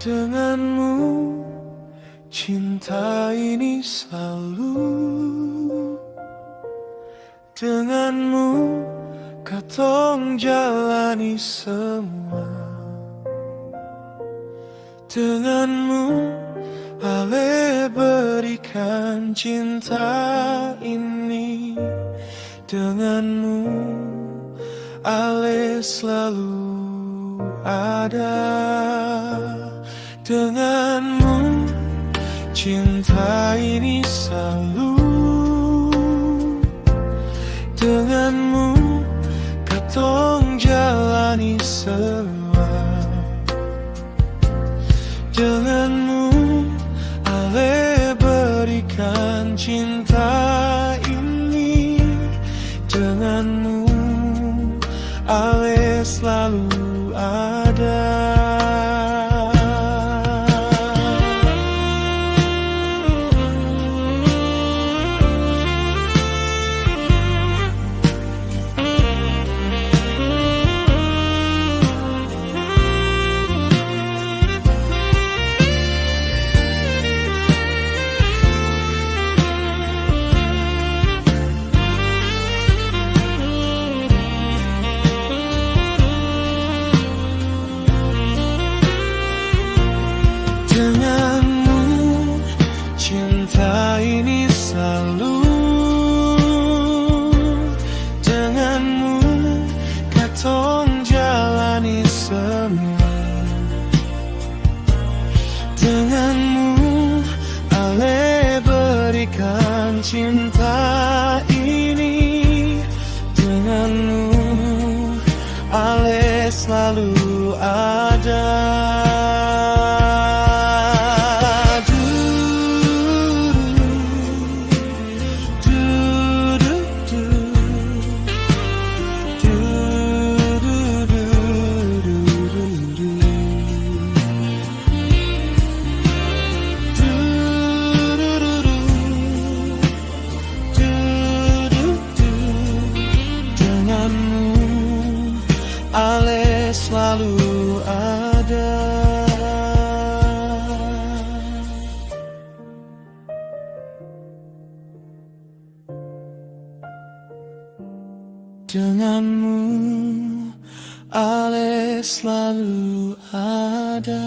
Denganmu cinta ini selalu. Denganmu katong jalani semua. Denganmu Ale berikan cinta ini. Denganmu Ale selalu ada. Denganmu cinta ini selalu. Denganmu katong jalani semua. Denganmu Ale berikan cinta ini. Denganmu Ale selalu ada. Denganmu cinta ini selalu. Denganmu katong jalani semua. Denganmu Ale berikan cinta ini. Denganmu Ale selalu ada. Ale selalu ada. Denganmu Ale selalu ada.